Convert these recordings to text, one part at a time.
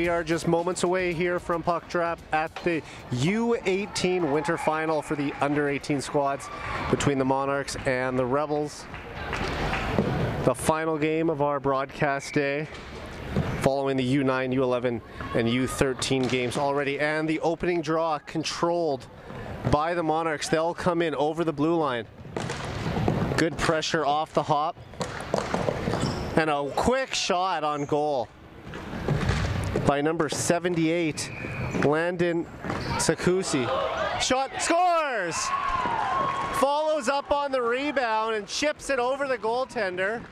we are just moments away here from puck drop at the U18 winter final for the under 18 squads between the Monarchs and the Rebels. The final game of our broadcast day, following the U9, U11, and U13 games already, and the opening draw controlled by the Monarchs. They'll come in over the blue line. Good pressure off the hop, and a quick shot on goal by number 78, Landon Sakusi. Shot, scores! Follows up on the rebound and chips it over the goaltender.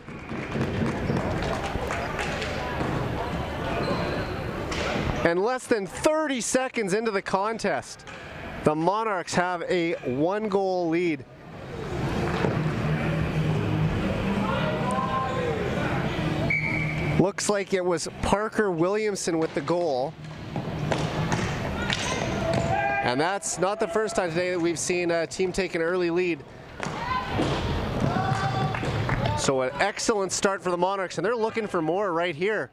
And less than 30 seconds into the contest, the Monarchs have a 1-goal lead. Looks like it was Parker Williamson with the goal. And that's not the first time today that we've seen a team take an early lead. So an excellent start for the Monarchs, and they're looking for more right here.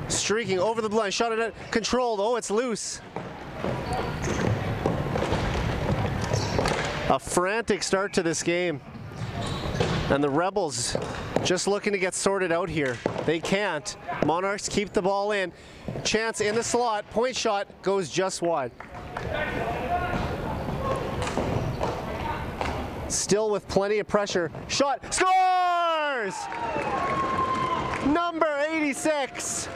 Streaking over the line, shot at it, controlled, oh, it's loose. A frantic start to this game. And the Rebels just looking to get sorted out here. They can't. Monarchs keep the ball in. Chance in the slot, point shot goes just wide. Still with plenty of pressure. Shot, scores! Number 86.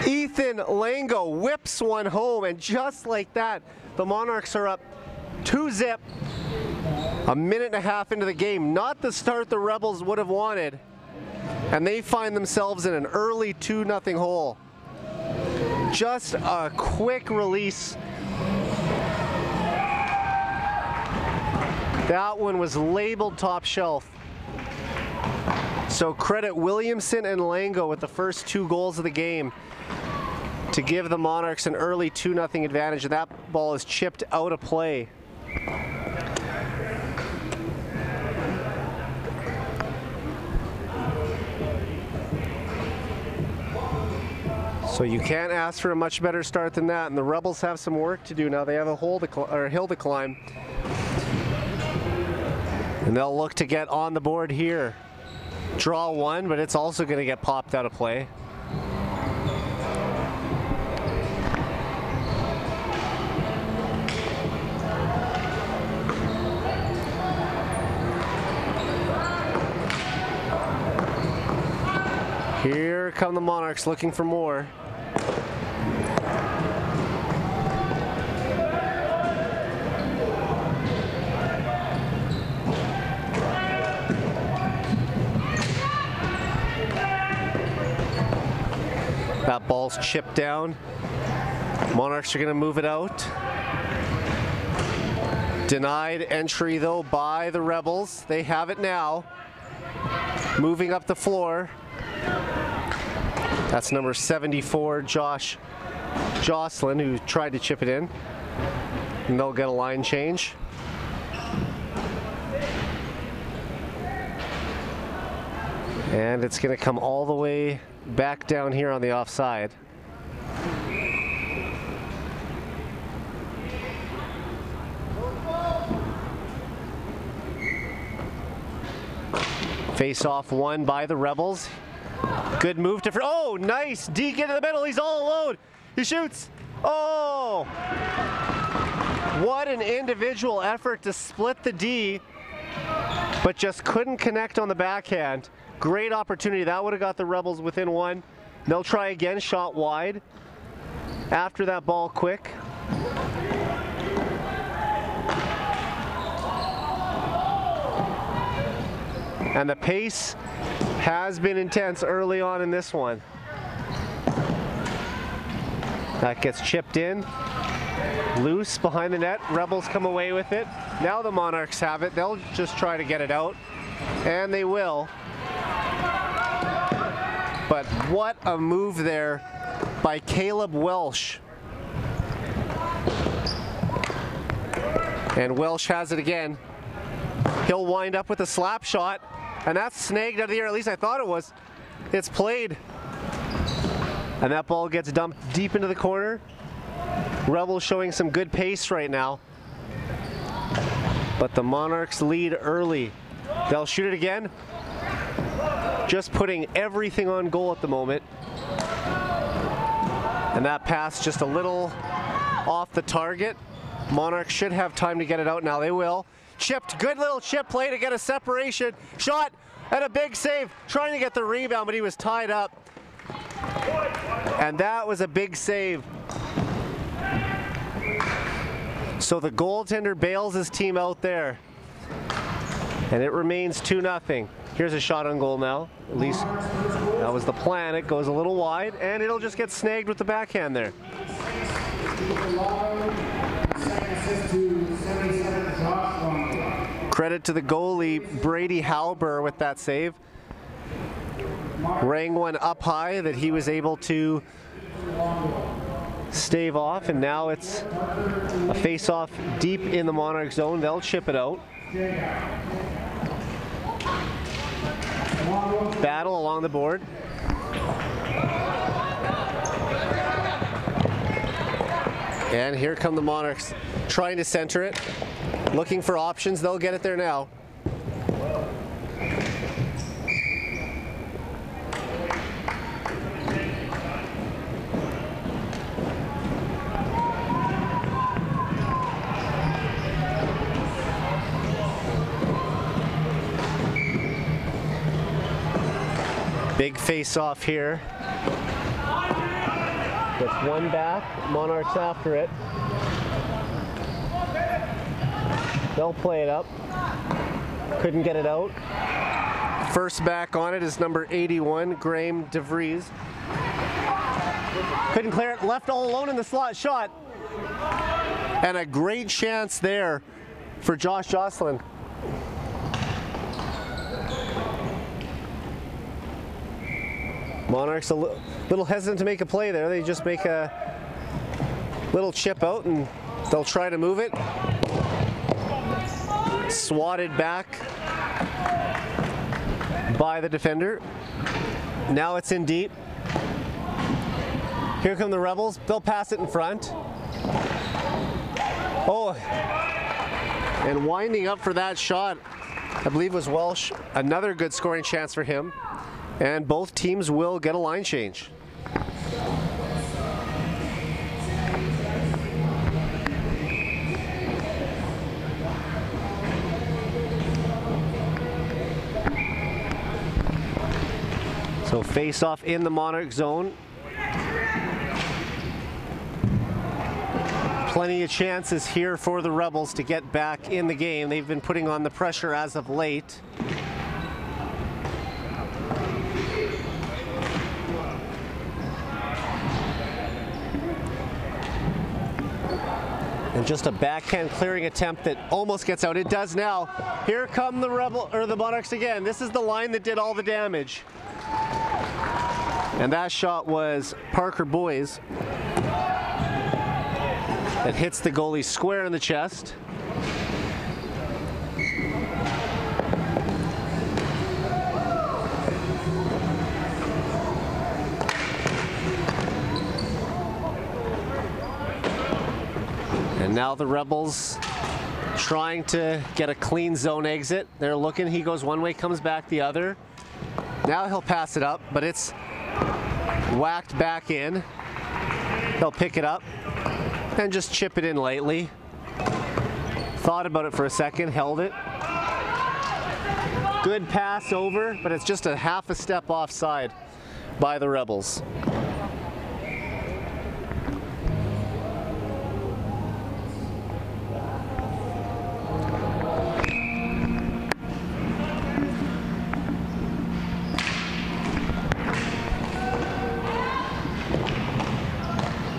Ethan Lango whips one home, and just like that, the Monarchs are up 2-0. A minute and a half into the game, not the start the Rebels would have wanted, and they find themselves in an early 2-0 hole. Just a quick release. That one was labeled top shelf. So credit Williamson and Lango with the first 2 goals of the game to give the Monarchs an early 2-0 advantage, and that ball is chipped out of play. So you can't ask for a much better start than that, and the Rebels have some work to do now. They have a hill to climb, and they'll look to get on the board here. Draw one, but it's also going to get popped out of play. Here come the Monarchs looking for more. That ball's chipped down. Monarchs are going to move it out. Denied entry though by the Rebels. They have it now. Moving up the floor. That's number 74, Josh Jocelyn, who tried to chip it in. And they'll get a line change. And it's going to come all the way back down here on the offside. Face off one by the Rebels. Good move to, oh, nice, Deke into the middle, he's all alone. He shoots, oh. What an individual effort to split the D, but just couldn't connect on the backhand. Great opportunity, that would have got the Rebels within one. They'll try again, shot wide. After that ball quick. And the pace has been intense early on in this one. That gets chipped in. Loose behind the net. Rebels come away with it. Now the Monarchs have it. They'll just try to get it out. And they will. But what a move there by Caleb Welsh. And Welsh has it again. He'll wind up with a slap shot. And that's snagged out of the air, at least I thought it was. It's played. And that ball gets dumped deep into the corner. Rebels showing some good pace right now. But the Monarchs lead early. They'll shoot it again. Just putting everything on goal at the moment. And that pass just a little off the target. Monarchs should have time to get it out now. They will. Chipped, good little chip play to get a separation. Shot and a big save. Trying to get the rebound, but he was tied up. And that was a big save. So the goaltender bails his team out there. And it remains 2-0. Here's a shot on goal now. At least that was the plan. It goes a little wide, and it'll just get snagged with the backhand there. Credit to the goalie, Brady Halber, with that save. Rang one up high that he was able to stave off, and now it's a face-off deep in the Monarch zone. They'll chip it out. Battle along the board. And here come the Monarchs trying to center it, looking for options. They'll get it there now. Big face-off here. Gets one back, Monarchs after it. They'll play it up. Couldn't get it out. First back on it is number 81, Graham DeVries. Couldn't clear it, left all alone in the slot shot. And a great chance there for Josh Jocelyn. Monarchs a little hesitant to make a play there. They just make a little chip out and they'll try to move it. Swatted back by the defender. Now it's in deep. Here come the Rebels. They'll pass it in front. Oh, and winding up for that shot, I believe, was Welsh. Another good scoring chance for him. And both teams will get a line change. So face off in the Monarch zone. Plenty of chances here for the Rebels to get back in the game. They've been putting on the pressure as of late. And just a backhand clearing attempt that almost gets out. It does now. Here come the the Monarchs again. This is the line that did all the damage. And that shot was Parker Boys. That hits the goalie square in the chest. And now the Rebels trying to get a clean zone exit. They're looking, he goes one way, comes back the other. Now he'll pass it up, but it's whacked back in. They'll pick it up and just chip it in lightly. Thought about it for a second, held it. Good pass over, but it's just a half a step offside by the Rebels.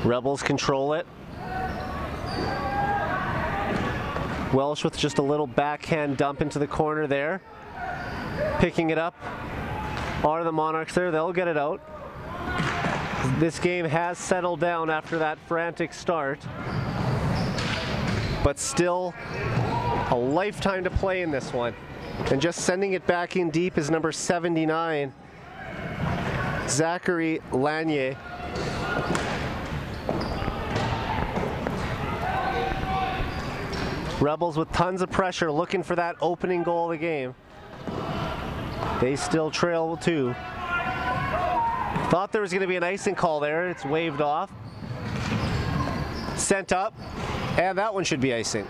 Rebels control it. Welsh with just a little backhand dump into the corner there. Picking it up are the Monarchs there. They'll get it out. This game has settled down after that frantic start, but still a lifetime to play in this one. And just sending it back in deep is number 79, Zachary Lanier. Rebels with tons of pressure, looking for that opening goal of the game. They still trail 2. Thought there was going to be an icing call there. It's waved off. Sent up, and that one should be icing.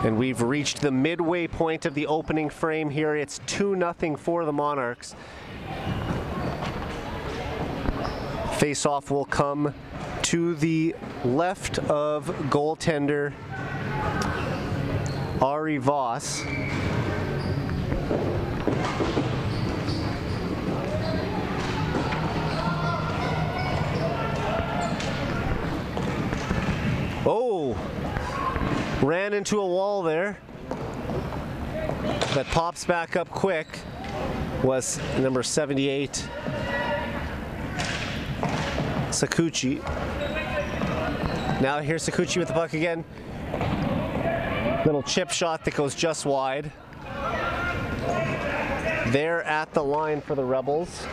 And we've reached the midway point of the opening frame here. It's 2-0 for the Monarchs. Face-off will come to the left of goaltender Ari Voss. Oh, ran into a wall there. That pops back up quick. Was number 78. Sakuchi. Now here's Sakuchi with the puck again. Little chip shot that goes just wide. They're at the line for the Rebels.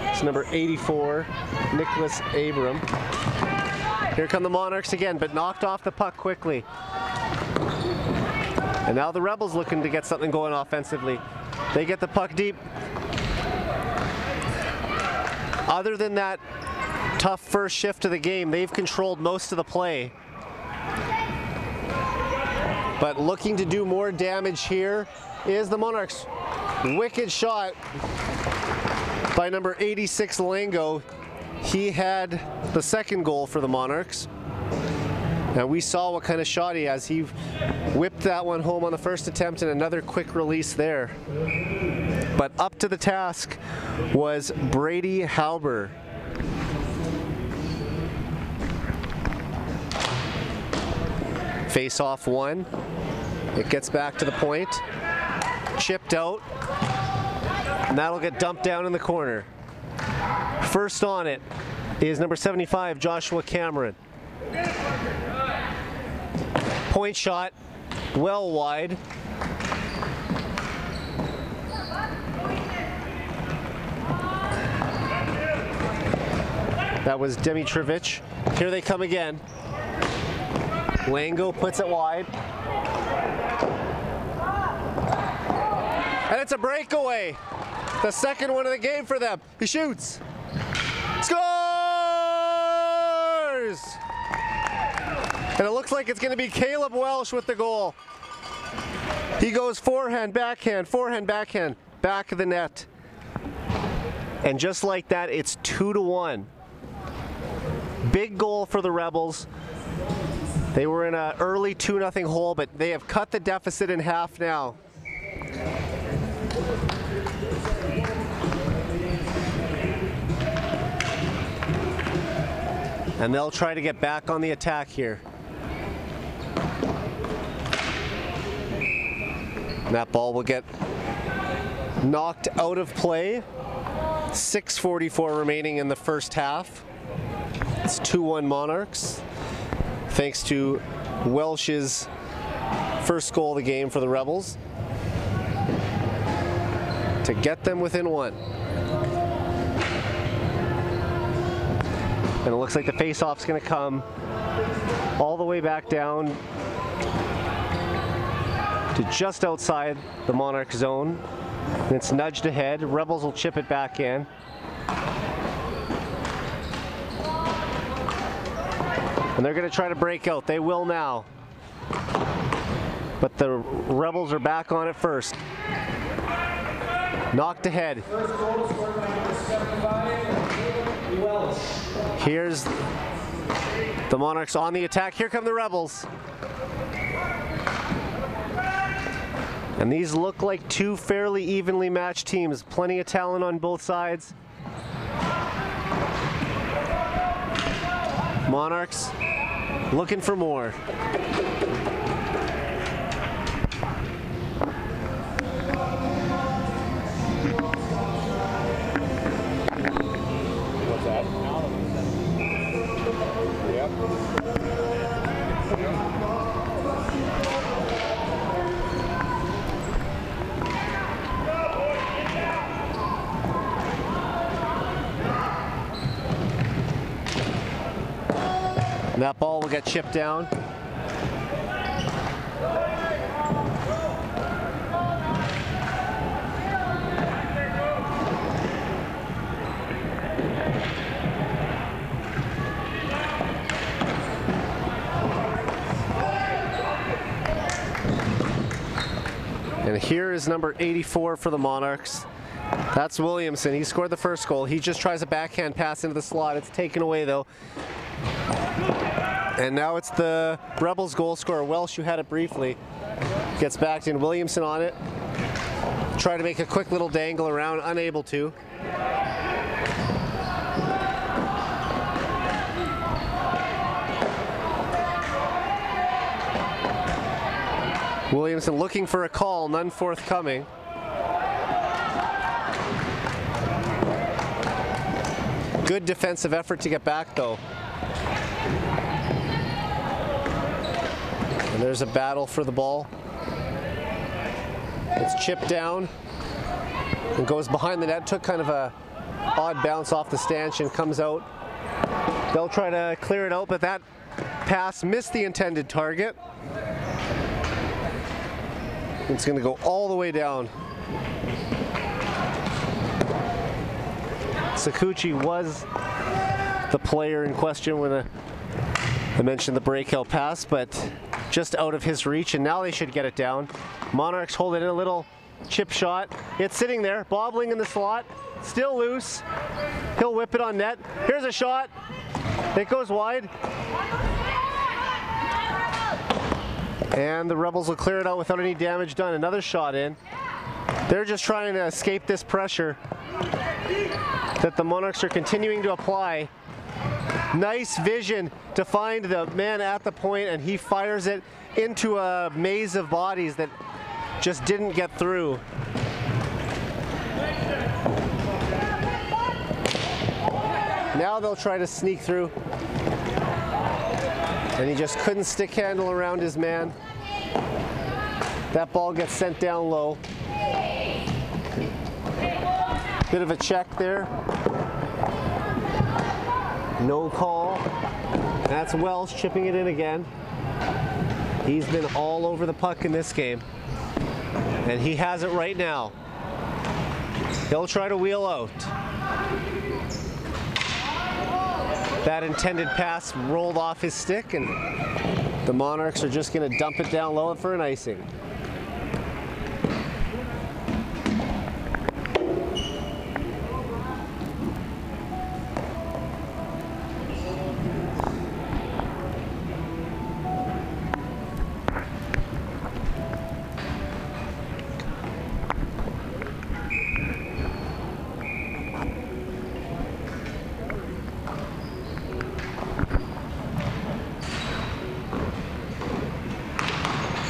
It's number 84, Nicholas Abram. Here come the Monarchs again, but knocked off the puck quickly. And now the Rebels looking to get something going offensively. They get the puck deep. Other than that tough first shift of the game, they've controlled most of the play. But looking to do more damage here is the Monarchs. Wicked shot by number 86 Lango. He had the second goal for the Monarchs. Now we saw what kind of shot he has. He whipped that one home on the first attempt, and another quick release there. But up to the task was Brady Halber. Face off one. It gets back to the point. Chipped out. And that'll get dumped down in the corner. First on it is number 75, Joshua Cameron. Point shot, well wide. That was Dimitrovic. Here they come again. Lango puts it wide. And it's a breakaway. The second one of the game for them. He shoots. Scores! And it looks like it's going to be Caleb Welsh with the goal. He goes forehand, backhand, back of the net. And just like that, it's 2-1. Big goal for the Rebels. They were in an early 2-0 hole, but they have cut the deficit in half now. And they'll try to get back on the attack here. That ball will get knocked out of play. 6:44 remaining in the first half. It's 2-1 Monarchs, thanks to Welsh's first goal of the game for the Rebels to get them within one. And it looks like the face-off's going to come all the way back down to just outside the Monarch zone. And it's nudged ahead. Rebels will chip it back in. And they're going to try to break out. They will now. But the Rebels are back on it first. Knocked ahead. Here's the Monarchs on the attack. Here come the Rebels. And these look like two fairly evenly matched teams. Plenty of talent on both sides. Monarchs looking for more. What's that? Yep. That ball will get chipped down. And here is number 84 for the Monarchs. That's Williamson. He scored the first goal. He just tries a backhand pass into the slot. It's taken away though. And now it's the Rebels goal scorer, Welsh, who had it briefly. Gets backed in. Williamson on it. Try to make a quick little dangle around, unable to. Williamson looking for a call, none forthcoming. Good defensive effort to get back though. And there's a battle for the ball. It's chipped down and goes behind the net. Took kind of a odd bounce off the stanchion, comes out. They'll try to clear it out, but that pass missed the intended target. It's going to go all the way down. Sakuchi was the player in question when I mentioned the breakout pass, but just out of his reach, and now they should get it down. Monarchs hold it in a little chip shot. It's sitting there, bobbling in the slot, still loose. He'll whip it on net. Here's a shot. It goes wide. And the Rebels will clear it out without any damage done. Another shot in. They're just trying to escape this pressure that the Monarchs are continuing to apply. Nice vision to find the man at the point, and he fires it into a maze of bodies that just didn't get through. Now they'll try to sneak through. And he just couldn't stick handle around his man. That ball gets sent down low. Bit of a check there. No call. That's Welsh chipping it in again. He's been all over the puck in this game. And he has it right now. He'll try to wheel out. That intended pass rolled off his stick, and the Monarchs are just going to dump it down low for an icing.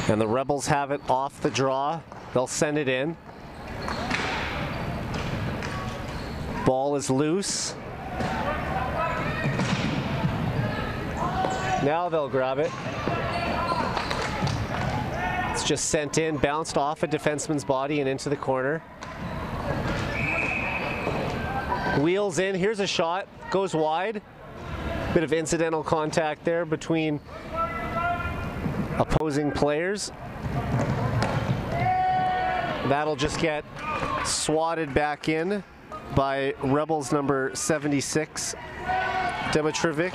And the Rebels have it off the draw. They'll send it in. Ball is loose. Now they'll grab it. It's just sent in, bounced off a defenseman's body and into the corner. Wheels in, here's a shot, goes wide. Bit of incidental contact there between opposing players. That'll just get swatted back in by Rebels number 76, Dimitrovic.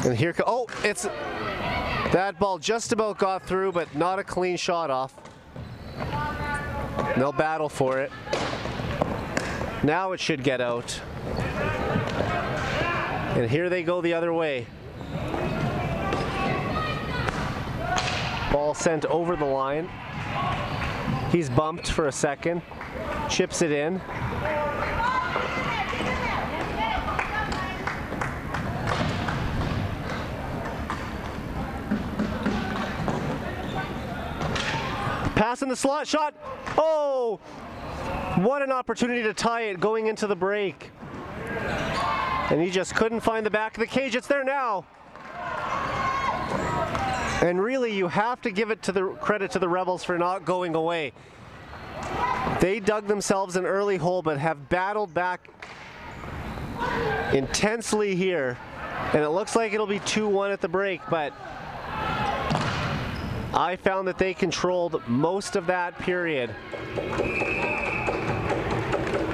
And here, oh, it's, that ball just about got through, but not a clean shot off. They'll battle for it. Now it should get out. And here they go the other way. Ball sent over the line. He's bumped for a second. Chips it in. Pass in the slot, shot. Oh! What an opportunity to tie it going into the break. And he just couldn't find the back of the cage. It's there now. And really, you have to give it to the credit to the Rebels for not going away. They dug themselves an early hole, but have battled back intensely here, and it looks like it'll be 2-1 at the break, but I found that they controlled most of that period.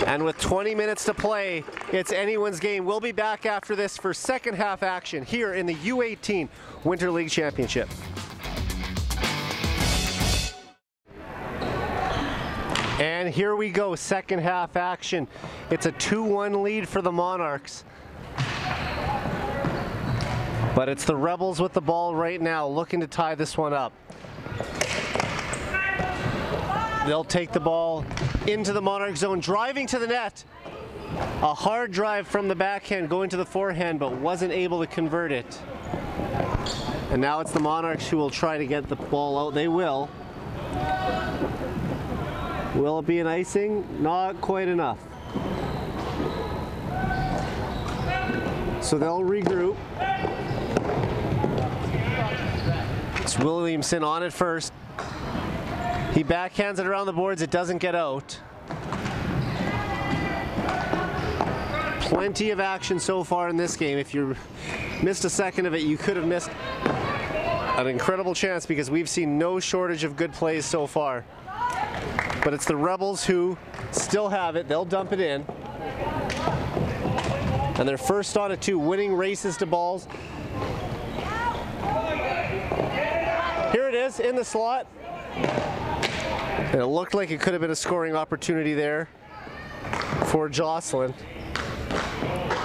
And with 20 minutes to play, it's anyone's game. We'll be back after this for second half action here in the U18 Winter League Championship. And here we go, second half action. It's a 2-1 lead for the Monarchs. But it's the Rebels with the ball right now, looking to tie this one up. They'll take the ball into the Monarch zone, driving to the net. A hard drive from the backhand, going to the forehand, but wasn't able to convert it. And now it's the Monarchs who will try to get the ball out. They will. Will it be an icing? Not quite enough. So they'll regroup. It's Williamson on it first. He backhands it around the boards. It doesn't get out. Plenty of action so far in this game. If you missed a second of it, you could have missed an incredible chance, because we've seen no shortage of good plays so far. But it's the Rebels who still have it. They'll dump it in. And they're first on at 2, winning races to balls. Here it is in the slot. And it looked like it could have been a scoring opportunity there for Jocelyn.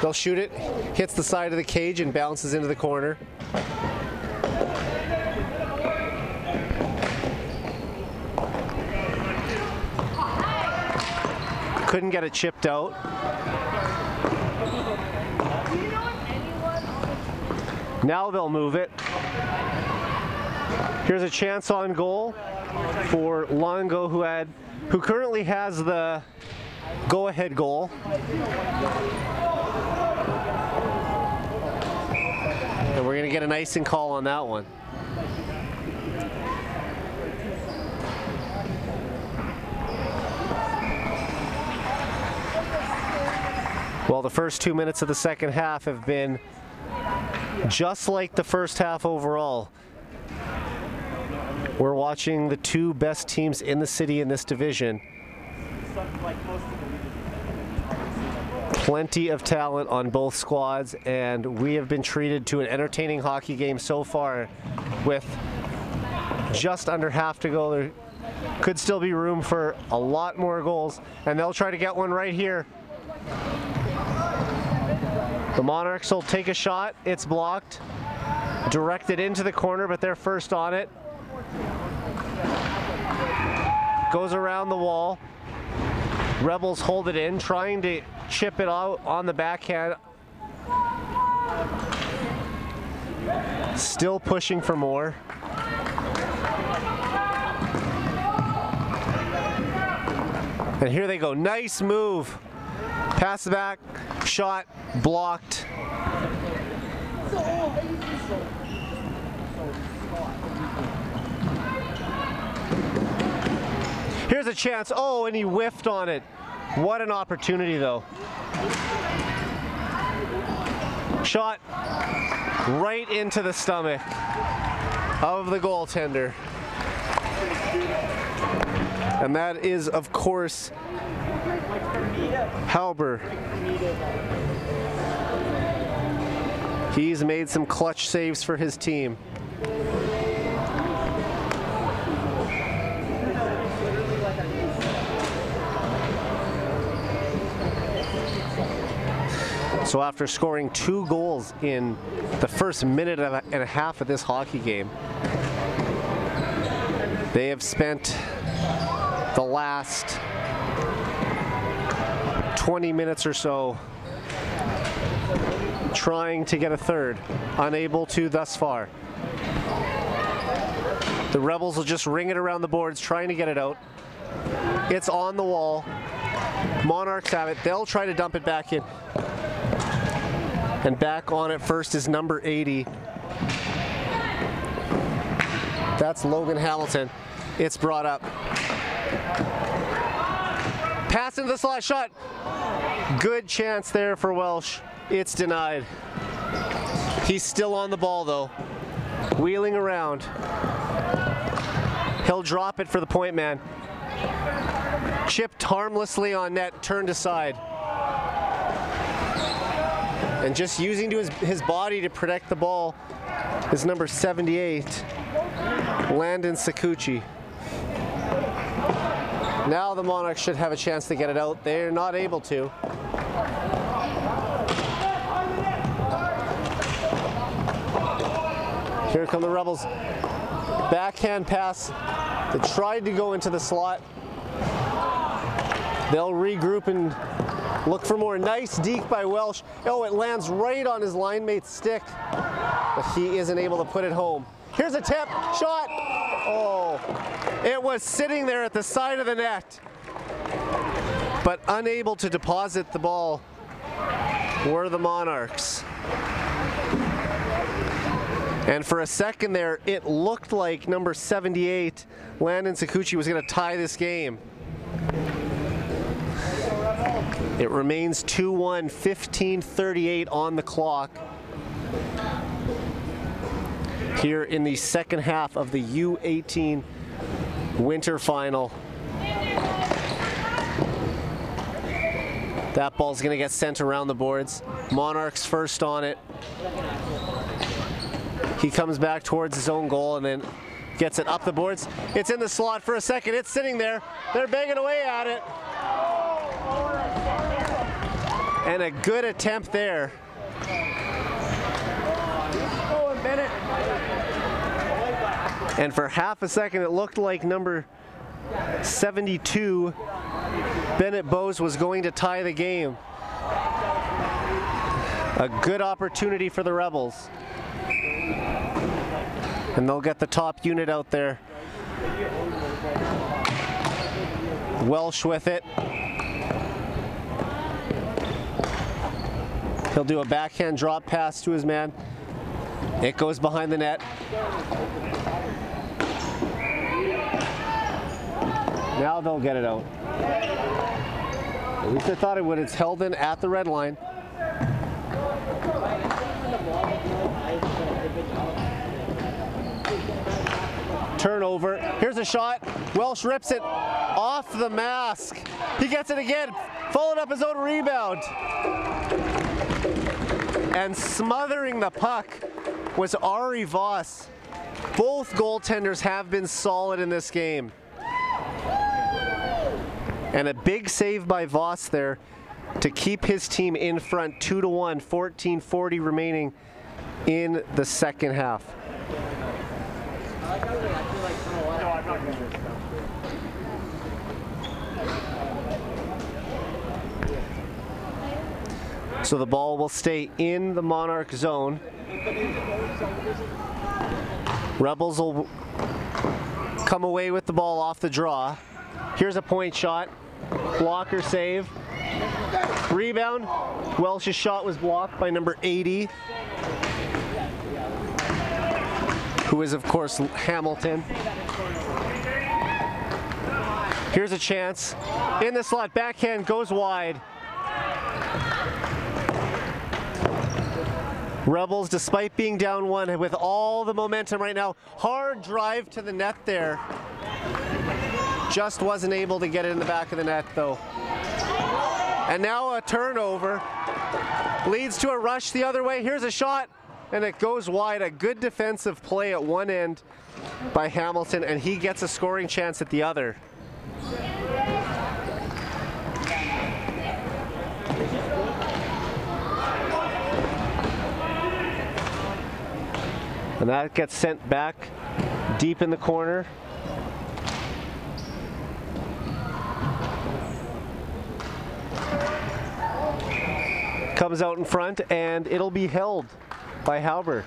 They'll shoot it, hits the side of the cage and bounces into the corner. Couldn't get it chipped out. Now they'll move it. Here's a chance on goal for Longo, who currently has the go-ahead goal. And we're going to get an icing call on that one. Well, the first 2 minutes of the second half have been just like the first half overall. We're watching the two best teams in the city in this division. Plenty of talent on both squads, and we have been treated to an entertaining hockey game so far. With just under half to go, there could still be room for a lot more goals, and they'll try to get one right here. The Monarchs will take a shot. It's blocked. Directed into the corner, but they're first on it. Goes around the wall. Rebels hold it in, trying to chip it out on the backhand. Still pushing for more. And here they go. Nice move. Pass back, shot, blocked. Here's a chance. Oh, and he whiffed on it. What an opportunity, though. Shot right into the stomach of the goaltender. And that is, of course, Halber. He's made some clutch saves for his team. So after scoring 2 goals in the first minute and a half of this hockey game, they have spent the last 20 minutes or so trying to get a third, unable to thus far. The Rebels will just ring it around the boards, trying to get it out. It's on the wall. Monarchs have it. They'll try to dump it back in. And back on it first is number 80. That's Logan Hamilton. It's brought up. Pass into the slot, shot. Good chance there for Welsh. It's denied. He's still on the ball though. Wheeling around. He'll drop it for the point man. Chipped harmlessly on net, turned aside. And just using his body to protect the ball is number 78, Landon Sakuchi. Now the Monarchs should have a chance to get it out. They're not able to. Here come the Rebels. Backhand pass that tried to go into the slot. They'll regroup and look for more. Nice deke by Welsh. Oh, it lands right on his line mate's stick, but he isn't able to put it home. Here's a tip, shot. Oh, it was sitting there at the side of the net, but unable to deposit the ball were the Monarchs. And for a second there, it looked like number 78, Landon Sakuchi, was going to tie this game. It remains 2-1, 15:38 on the clock here in the second half of the U18 Winter Final. That ball's going to get sent around the boards. Monarchs first on it. He comes back towards his own goal and then gets it up the boards. It's in the slot for a second. It's sitting there. They're banging away at it. And a good attempt there. And for half a second, it looked like number 72, Bennett Bowes, was going to tie the game. A good opportunity for the Rebels. And they'll get the top unit out there. Welsh with it. He'll do a backhand drop pass to his man. It goes behind the net. Now they'll get it out. At least I thought it would. It's held in at the red line. Turnover. Here's a shot. Welsh rips it off the mask. He gets it again. Followed up his own rebound. And smothering the puck was Ari Voss. Both goaltenders have been solid in this game. And a big save by Voss there to keep his team in front 2-1, 14:40 remaining in the second half. So the ball will stay in the Monarch zone. Rebels will come away with the ball off the draw. Here's a point shot. Blocker save. Rebound. Welsh's shot was blocked by number 80, who is, of course, Hamilton. Here's a chance. In the slot, backhand goes wide. Rebels, despite being down one, with all the momentum right now, hard drive to the net there. Just wasn't able to get it in the back of the net, though. And now a turnover leads to a rush the other way. Here's a shot, and it goes wide. A good defensive play at one end by Hamilton, and he gets a scoring chance at the other. And that gets sent back deep in the corner. Comes out in front, and it'll be held by Halber.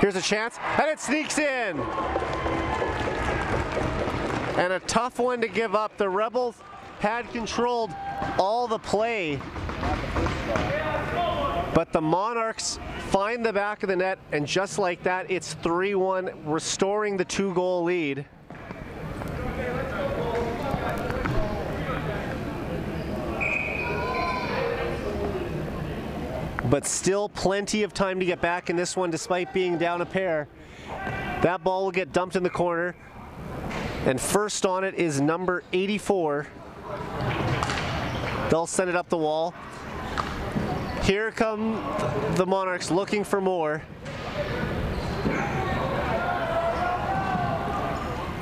Here's a chance, and it sneaks in. and a tough one to give up. The Rebels had controlled all the play, but the Monarchs find the back of the net, and just like that, it's 3-1, restoring the 2-goal lead. But still plenty of time to get back in this one despite being down a pair. That ball will get dumped in the corner, and first on it is number 84. They'll send it up the wall. Here come the Monarchs looking for more.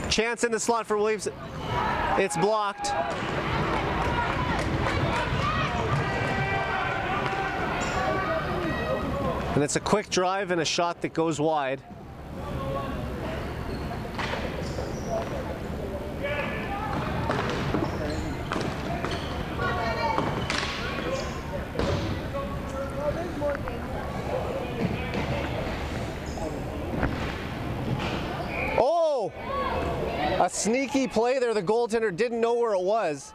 Chance in the slot for Williams. It's blocked. And it's a quick drive and a shot that goes wide. Oh! A sneaky play there. The goaltender didn't know where it was,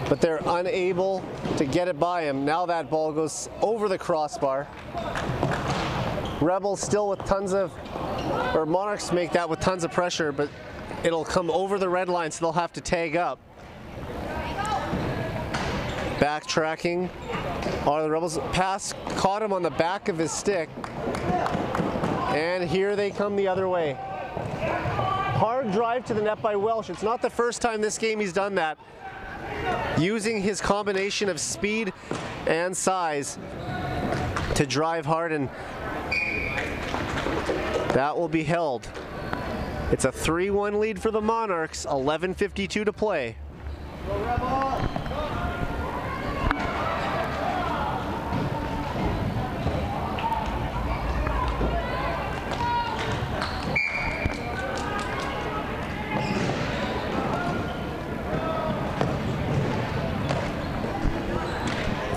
but they're unable to get it by him. Now that ball goes over the crossbar. Rebels still with tons of, or Monarchs make that with tons of pressure, but it'll come over the red line, so they'll have to tag up. Backtracking. The Rebels pass caught him on the back of his stick, and here they come the other way. Hard drive to the net by Welsh. It's not the first time this game he's done that, using his combination of speed and size to drive hard, and that will be held. It's a 3-1 lead for the Monarchs, 11:52 to play. Go Rebel!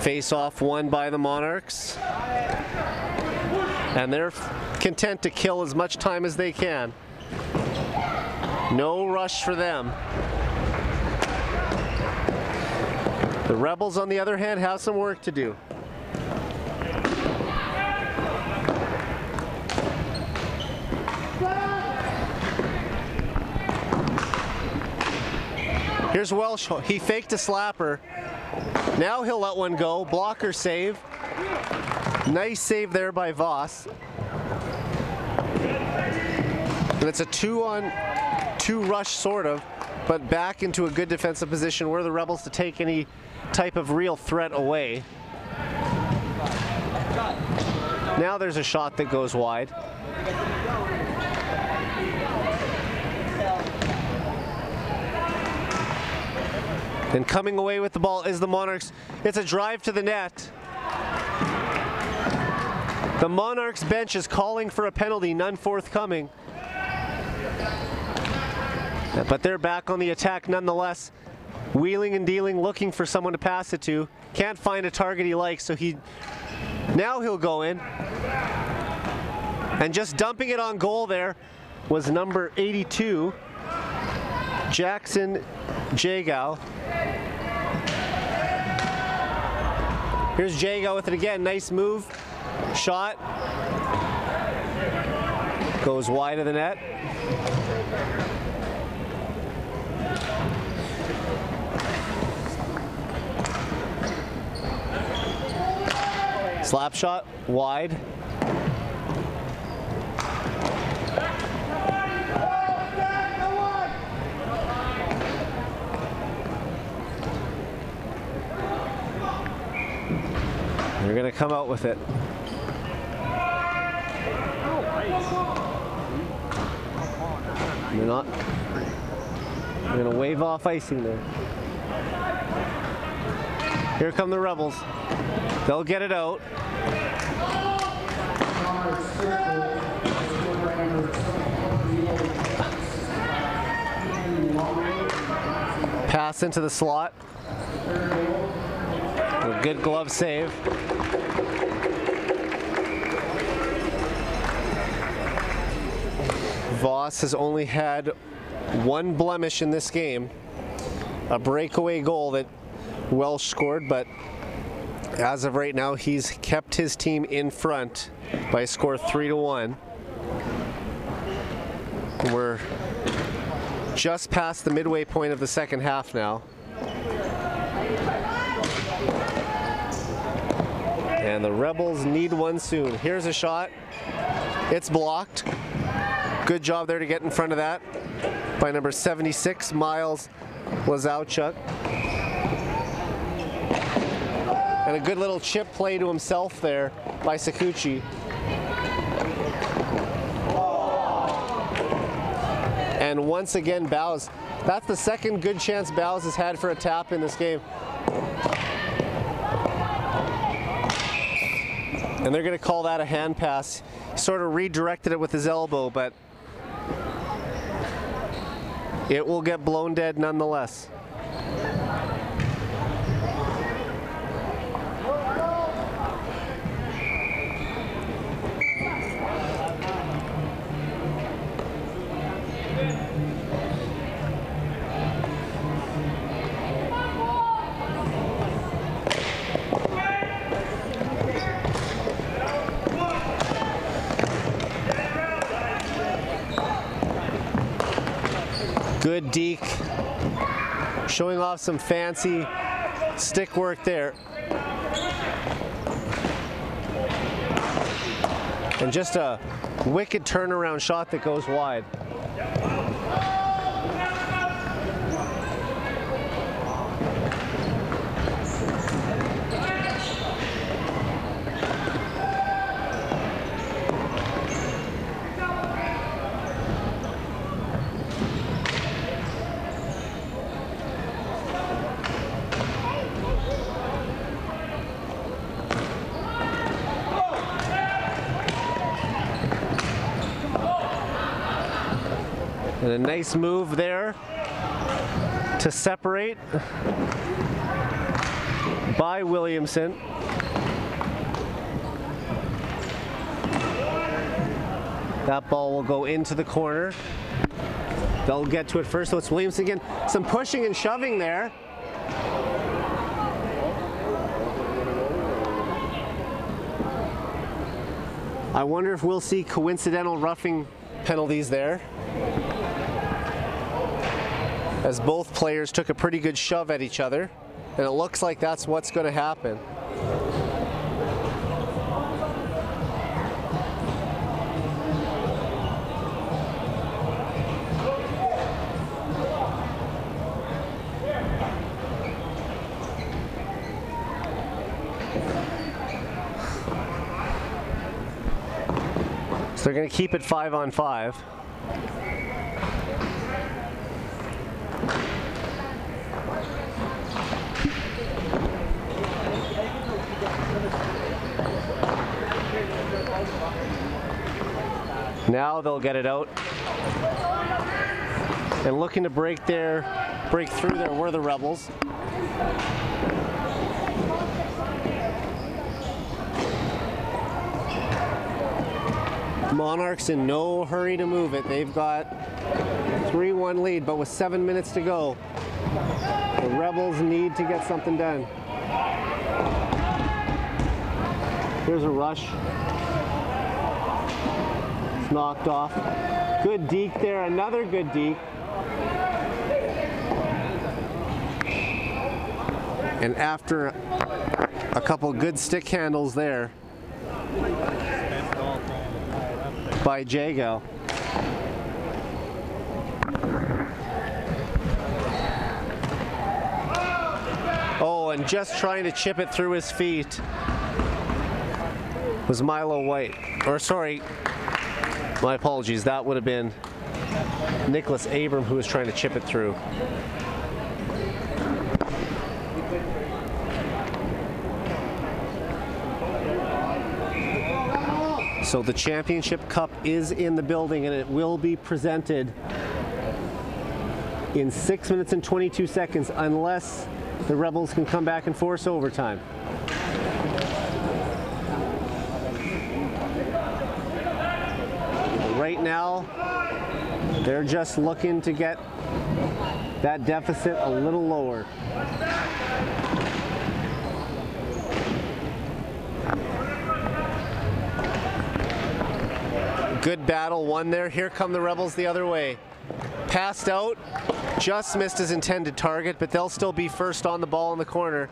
Face-off won by the Monarchs, and they're content to kill as much time as they can. No rush for them. The Rebels, on the other hand, have some work to do. Here's Welsh. He faked a slapper. Now he'll let one go. Blocker save. Nice save there by Voss. And it's a 2-on-2 rush, sort of, but back into a good defensive position where the Rebels to take any type of real threat away. Now there's a shot that goes wide. And coming away with the ball is the Monarchs. It's a drive to the net. The Monarchs bench is calling for a penalty, none forthcoming. But they're back on the attack nonetheless. Wheeling and dealing, looking for someone to pass it to. Can't find a target he likes, so now he'll go in. And just dumping it on goal there was number 82, Jackson Jagow. Here's Jagow with it again. Nice move. Shot. Goes wide of the net. Slap shot. Wide. They're going to come out with it. They're not. They're going to wave off icing there. Here come the Rebels. They'll get it out. Pass into the slot. A good glove save. Voss has only had one blemish in this game, a breakaway goal that Welsh scored, but as of right now, he's kept his team in front by a score 3-1. We're just past the midway point of the second half now. And the Rebels need one soon. Here's a shot. It's blocked. Good job there to get in front of that by number 76, Miles Lazowchuk. And a good little chip play to himself there by Sakuchi. And once again, Bowes. That's the second good chance Bowes has had for a tap in this game. And they're going to call that a hand pass. He sort of redirected it with his elbow, but it will get blown dead nonetheless. Good deke, showing off some fancy stick work there. And just a wicked turnaround shot that goes wide. And a nice move there to separate by Williamson. That ball will go into the corner. They'll get to it first, so it's Williamson again. Some pushing and shoving there. I wonder if we'll see coincidental roughing penalties there, as both players took a pretty good shove at each other, and it looks like that's what's going to happen. So they're going to keep it 5-on-5. Now they'll get it out. And looking to break through there were the Rebels. Monarchs in no hurry to move it. They've got 3-1 lead, but with 7 minutes to go, the Rebels need to get something done. Here's a rush. It's knocked off. Good deke there, another good deke. And after a couple good stick handles there by Jago. Oh, and just trying to chip it through his feet was Milo White. Or sorry, my apologies, that would have been Nicholas Abram who was trying to chip it through. So the championship cup is in the building, and it will be presented in 6 minutes and 22 seconds unless the Rebels can come back and force overtime. Right now, They're just looking to get that deficit a little lower. Good battle won there. Here come the Rebels the other way. Passed out, just missed his intended target, but they'll still be first on the ball in the corner.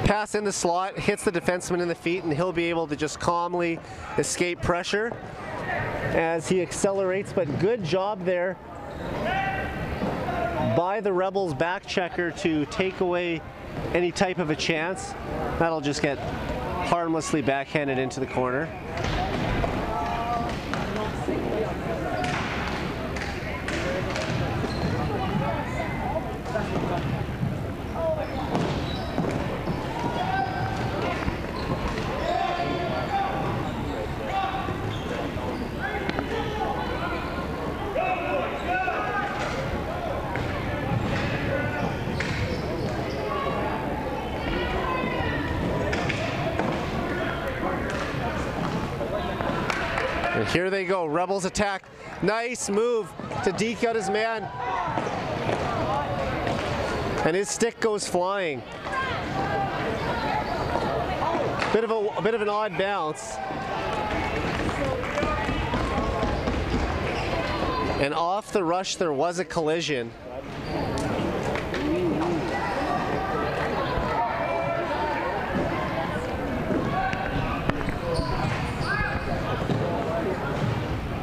Pass in the slot, hits the defenseman in the feet, and he'll be able to just calmly escape pressure as he accelerates, but good job there by the Rebels back checker to take away any type of a chance. That'll just get harmlessly backhanded into the corner. And here they go, Rebels attack. Nice move to deke out his man. And his stick goes flying. Bit of an odd bounce. And off the rush there was a collision.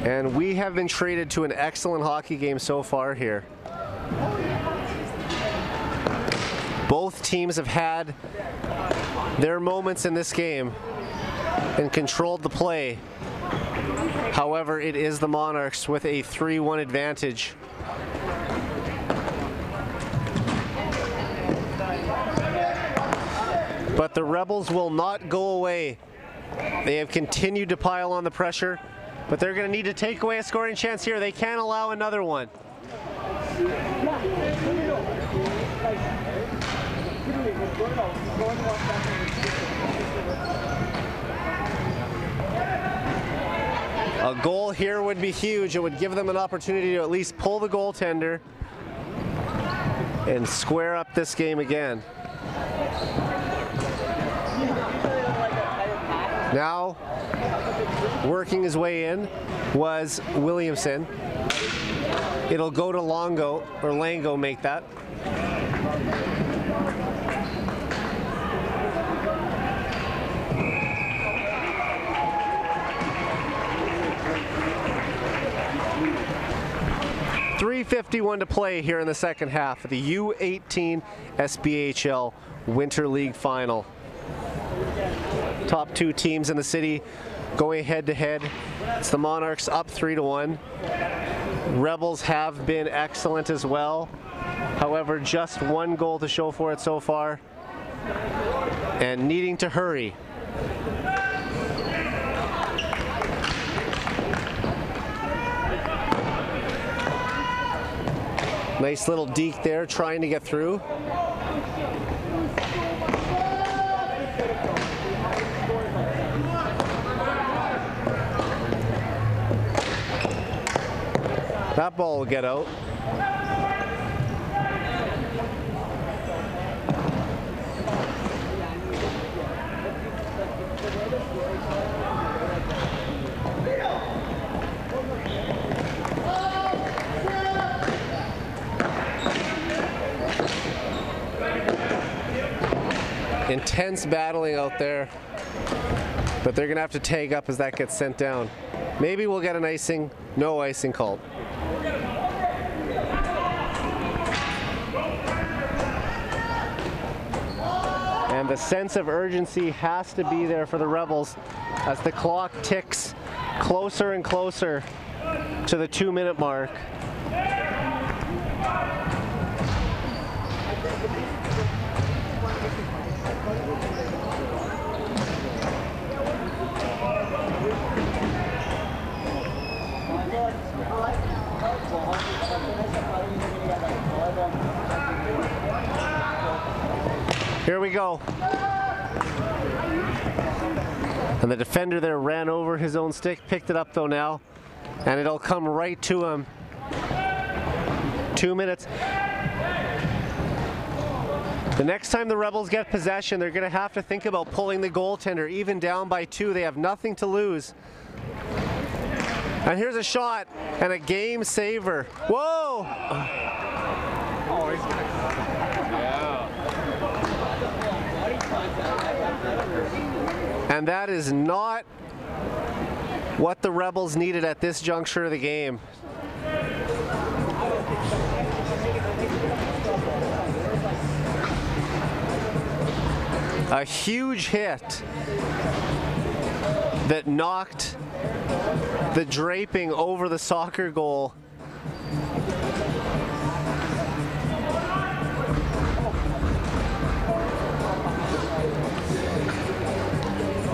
And we have been treated to an excellent hockey game so far here. Both teams have had their moments in this game and controlled the play. However, it is the Monarchs with a 3-1 advantage. But the Rebels will not go away. They have continued to pile on the pressure. But they're going to need to take away a scoring chance here. They can't allow another one. A goal here would be huge. It would give them an opportunity to at least pull the goaltender and square up this game again. Now, working his way in was Williamson. It'll go to Longo, or Lango make that. .351 to play here in the second half of the U18 SBHL Winter League Final. Top two teams in the city going head to head. It's the Monarchs up 3-1. Rebels have been excellent as well. However, just one goal to show for it so far and needing to hurry. Nice little deke there trying to get through. That ball will get out. Intense battling out there, but they're gonna have to tag up as that gets sent down. Maybe we'll get an icing, no icing called. And the sense of urgency has to be there for the Rebels as the clock ticks closer and closer to the 2-minute mark. Here we go. And the defender there ran over his own stick, picked it up though now. And it'll come right to him. 2 minutes. The next time the Rebels get possession, they're going to have to think about pulling the goaltender. Even down by 2, they have nothing to lose. And here's a shot and a game saver. Whoa! Oh, he's gonna. Yeah. And that is not what the Rebels needed at this juncture of the game. A huge hit that knocked the draping over the soccer goal.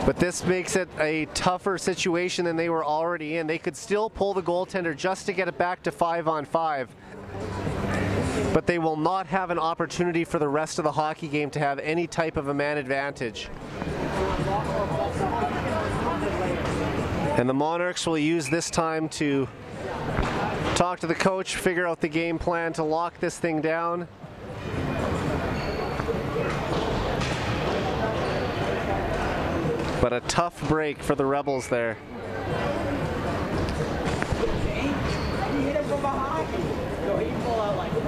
But this makes it a tougher situation than they were already in. They could still pull the goaltender just to get it back to 5-on-5. But they will not have an opportunity for the rest of the hockey game to have any type of a man advantage. And the Monarchs will use this time to talk to the coach, figure out the game plan to lock this thing down. But a tough break for the Rebels there. He hit him from behind. So he pulled out like this.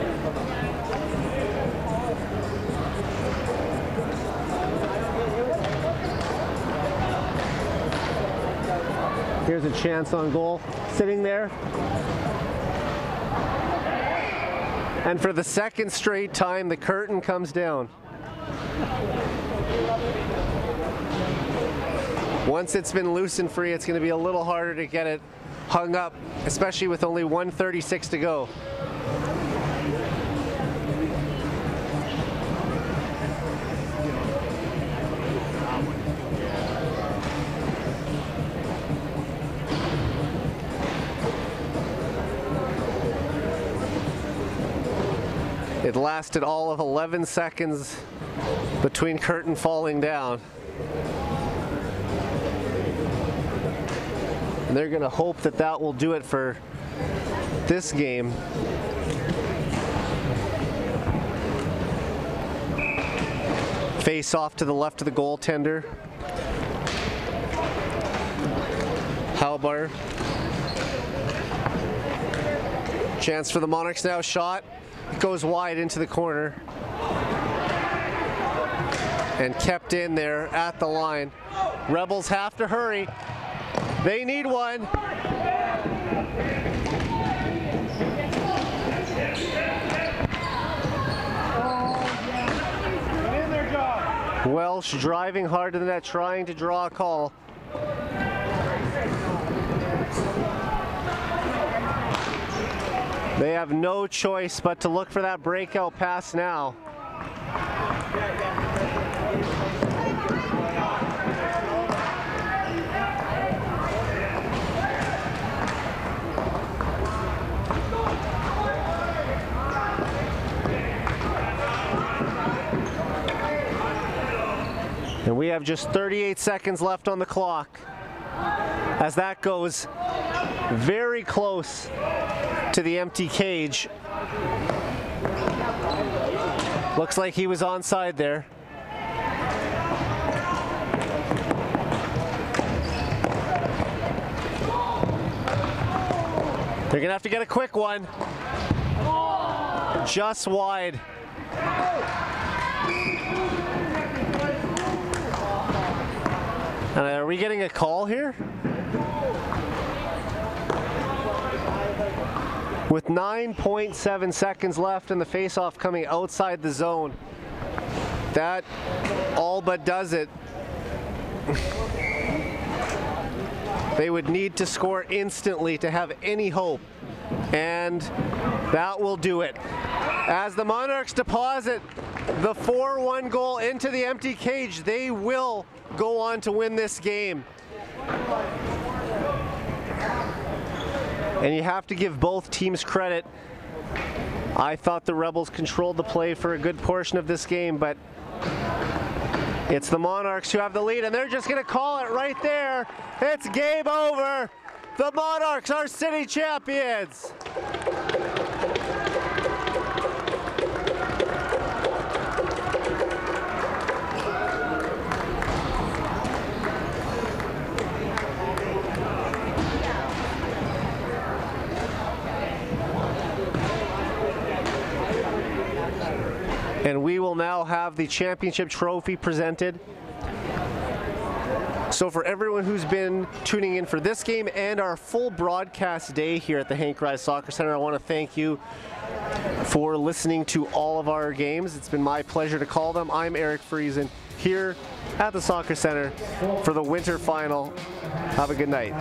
Here's a chance on goal, sitting there. And for the second straight time, the curtain comes down. Once it's been loose and free, it's going to be a little harder to get it hung up, especially with only 1:36 to go. It lasted all of 11 seconds between curtain falling down. And they're going to hope that that will do it for this game. Face off to the left of the goaltender. Halbar. Chance for the Monarchs now, shot. Goes wide into the corner. And kept in there at the line. Rebels have to hurry. They need one. Welsh driving hard to the net, trying to draw a call. They have no choice but to look for that breakout pass now. And we have just 38 seconds left on the clock as that goes very close to the empty cage. Looks like he was onside there. They're gonna have to get a quick one. Just wide. Are we getting a call here? With 9.7 seconds left and the face-off coming outside the zone. That all but does it. They would need to score instantly to have any hope. And that will do it. As the Monarchs deposit the 4-1 goal into the empty cage, they will go on to win this game. And you have to give both teams credit. I thought the Rebels controlled the play for a good portion of this game, but it's the Monarchs who have the lead, and they're just going to call it right there. It's game over. The Monarchs are city champions. And we will now have the championship trophy presented. So for everyone who's been tuning in for this game and our full broadcast day here at the Hank Rise Soccer Center, I want to thank you for listening to all of our games. It's been my pleasure to call them. I'm Eric Friesen here at the Soccer Center for the winter final. Have a good night.